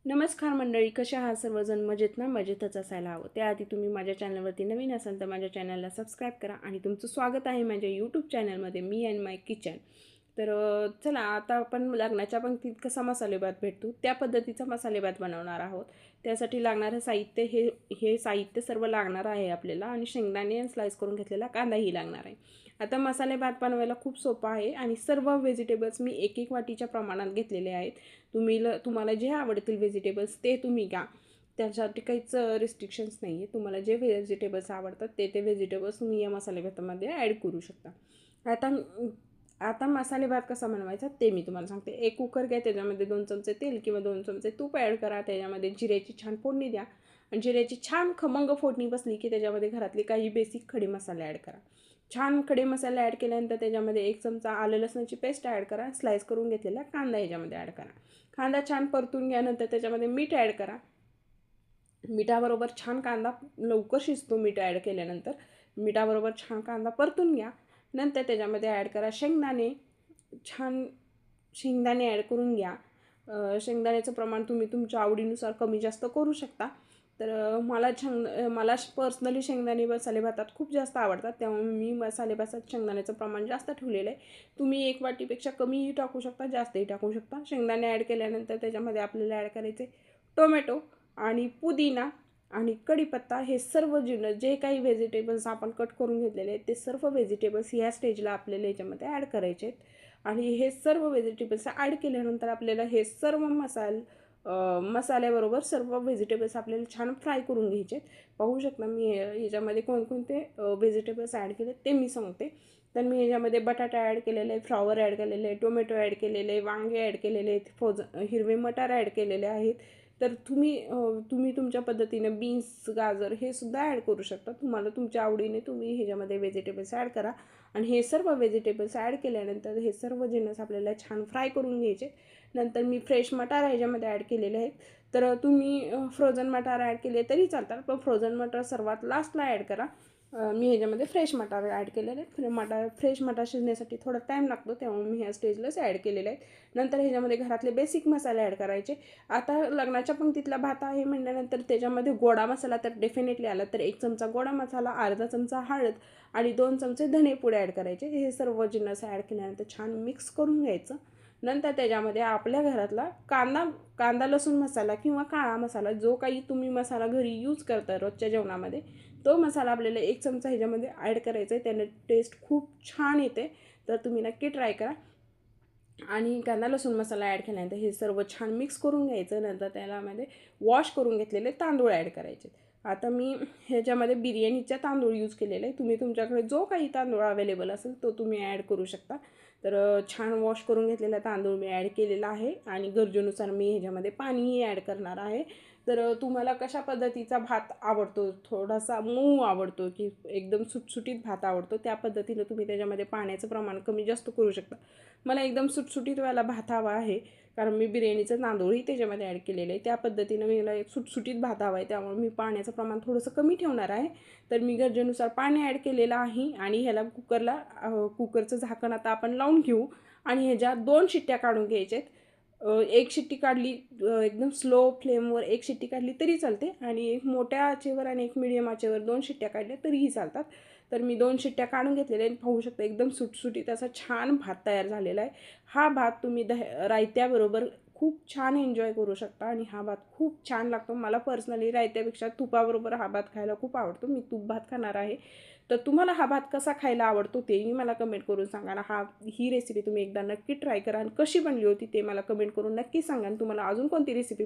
नमस्कार मंडळी, कशा आहात सर्वजण? मजेत ना? मजेतच असायला हवं. त्याआधी तुम्ही माझ्या चॅनलवरती नवीन असाल तर माझ्या चॅनलला सबस्क्राईब करा आणि तुमचं स्वागत आहे माझ्या यूट्यूब चॅनलमध्ये मी अँड माय किचन. तर चला आता आपण लग्नाच्या पंक्तीत कसा मसाले भात भेटतो त्या पद्धतीचा मसाले भात बनवणार आहोत. त्यासाठी लागणारं साहित्य हे हे साहित्य सर्व लागणार आहे आपल्याला आणि शेंगदाणे स्लाइस करून घेतलेला कांदाही लागणार आहे. आता मसाले भात बनवायला खूप सोपा आहे आणि सर्व व्हेजिटेबल्स मी एक एक वाटीच्या प्रमाणात घेतलेले आहेत. तुम्हाला जे आवडतील व्हेजिटेबल्स ते तुम्ही घ्या. त्यासाठी काहीच रिस्ट्रिक्शन्स नाही आहे. तुम्हाला जे व्हेजिटेबल्स आवडतात ते व्हेजिटेबल्स तुम्ही या मसाले भातामध्ये ॲड करू शकता. आता आता मसाले भात कसा बनवायचा ते मी तुम्हाला सांगते. एक कुकर घ्या, त्याच्यामध्ये 2 चमचे तेल किंवा 2 चमचे तूप ॲड करा. त्याच्यामध्ये जिऱ्याची छान फोडणी द्या आणि जिऱ्याची छान खमंग फोडणी बसली की त्याच्यामध्ये घरातले काही बेसिक खडे मसाले ॲड करा. छान खडे मसाले ॲड केल्यानंतर त्याच्यामध्ये 1 चमचा आलं लसणाची पेस्ट ॲड करा. स्लाइस करून घेतलेला कांदा ह्याच्यामध्ये ॲड करा. कांदा छान परतून घ्यानंतर त्याच्यामध्ये मीठ ॲड करा. मिठाबरोबर छान कांदा लवकर शिजतो. मीठ ॲड केल्यानंतर मिठाबरोबर छान कांदा परतून घ्या. नंतर त्याच्यामध्ये ॲड करा शेंगदाणे. छान शेंगदाणे ॲड करून घ्या. शेंगदाण्याचं प्रमाण तुम्ही तुमच्या आवडीनुसार कमी जास्त करू शकता. तर मला पर्सनली शेंगदाणे मसाले भातात खूप जास्त आवडतात, त्यामुळे मी मसाले भातात शेंगदाण्याचं प्रमाण जास्त ठेवलेलं आहे. तुम्ही 1 वाटीपेक्षा कमीही टाकू शकता, जास्तही टाकू शकता. शेंगदाणे ॲड केल्यानंतर त्याच्यामध्ये आपल्याला ॲड करायचे टोमॅटो आणि पुदिना आणि कढीपत्ता. हे सर्व जे काही व्हेजिटेबल्स आपण कट करून घेतलेले आहेत ते सर्व व्हेजिटेबल्स ह्या स्टेजला आपल्याला याच्यामध्ये ॲड करायचे आहेत. आणि हे सर्व व्हेजिटेबल्स ॲड केल्यानंतर आपल्याला हे सर्व मसाल्याबरोबर सर्व व्हेजिटेबल्स आपल्याला छान फ्राय करून घ्यायचे आहेत. पाहू शकता मी ह्याच्यामध्ये कोणकोणते व्हेजिटेबल्स ॲड केले ते मी सांगते. तर मी ह्याच्यामध्ये बटाटा ॲड केलेले आहे, फ्लॉवर ॲड केलेले आहे, टोमॅटो ॲड केलेले आहे, वांगे ॲड केलेले आहेत, हिरवे मटार ॲड केलेले आहेत. तर तुम्ही तुमच्या पद्धतीनं बीन्स, गाजर हे सुद्धा ॲड करू शकता. तुम्हाला तुमच्या आवडीने तुम्ही ह्याच्यामध्ये व्हेजिटेबल्स ॲड करा आणि हे सर्व व्हेजिटेबल्स ॲड केल्यानंतर हे सर्व जिन्नस आपल्याला छान फ्राय करून घ्यायचे. नंतर मी फ्रेश मटार ह्याच्यामध्ये ॲड केलेले आहेत. तर तुम्ही फ्रोझन मटार ॲड केले तरी चालतात, पण फ्रोझन मटार सर्वात लास्टला ॲड करा. मी ह्याच्यामध्ये फ्रेश मटार ॲड केलेले आहेत. फ्रेश मटार शिजण्यासाठी थोडा टाईम लागतो, त्यामुळे मी ह्या स्टेजलाच ॲड केलेले आहेत. नंतर ह्याच्यामध्ये घरातले बेसिक मसाले ॲड करायचे. आता लग्नाच्या पंक्तीतला भात आहे म्हटल्यानंतर त्याच्यामध्ये गोडा मसाला तर डेफिनेटली आला. तर 1 चमचा गोडा मसाला, अर्धा चमचा हळद आणि 2 चमचे धनेपूड ॲड करायचे. हे सर्व जिन्नस ॲड केल्यानंतर छान मिक्स करून घ्यायचं. नंतर त्याच्यामध्ये आपल्या घरातला कांदा लसूण मसाला किंवा काळा मसाला, जो काही तुम्ही मसाला घरी यूज करता रोजच्या जेवणामध्ये, तो मसाला आपल्याला 1 चमचा ह्याच्यामध्ये ॲड करायचा आहे. त्याने टेस्ट खूप छान येते. तर तुम्ही नक्की ट्राय करा. आणि कांदा लसूण मसाला ॲड केल्यानंतर हे सर्व छान मिक्स करून घ्यायचं. नंतर त्यामध्ये वॉश करून घेतलेले तांदूळ ॲड करायचे. आता मी ह्याच्यामध्ये बिर्याणीचा तांदूळ यूज केलेला आहे. तुम्ही तुमच्याकडे जो काही तांदूळ अवेलेबल असेल तो तुम्ही ॲड करू शकता. तर छान वॉश करून घेतलेला तांदूळ मी ॲड केलेला आहे आणि गरजेनुसार मी ह्याच्यामध्ये पाणीही ॲड करणार आहे. तर तुम्हाला कशा पद्धतीचा भात आवडतो, थोडासा मऊ आवडतो की एकदम सुटसुटीत भात आवडतो, त्या पद्धतीनं तुम्ही त्याच्यामध्ये पाण्याचं प्रमाण कमी जास्त करू शकता. मला एकदम सुटसुटीतवाला भात हवा आहे, कारण मी बिर्याणीचं तांदूळही त्याच्यामध्ये ॲड केलेलं आहे. त्या पद्धतीनं मला एक सुटसुटीत भात हवा आहे, त्यामुळे मी पाण्याचं प्रमाण थोडंसं कमी ठेवणार आहे. तर मी गरजेनुसार पाणी ॲड केलेलं आहे आणि ह्याला कुकरचं झाकण आता आपण लावून घेऊ आणि ह्याच्या 2 शिट्ट्या काढून घ्यायच्या आहेत. 1 शिट्टी काढली एकदम स्लो फ्लेमवर 1 शिट्टी काढली तरी चालते आणि एक मोठ्या आचेवर आणि एक मिडियम आचेवर 2 शिट्ट्या काढल्या तरीही चालतात. तर मी 2 शिट्ट्या काढून घेतलेल्या आहेत. पाहू शकता एकदम सुटसुटीत असा छान भात तयार झालेला आहे. हा भात तुम्ही रायत्याबरोबर खूप छान एन्जॉय करू शकता आणि हा भात खूप छान लागतो. मला पर्सनली रायत्यापेक्षा तुपाबरोबर हा भात खायला खूप आवडतो. मी तूप भात खाणार आहे. तर तुम्हाला हा भात कसा खायला आवडतो तेही मला कमेंट करून सांगा ना. ही रेसिपी तुम्ही एकदा नक्की ट्राय करा आणि कशी बनली होती ते मला कमेंट करून नक्की सांगा. आणि तुम्हाला अजून कोणती रेसिपी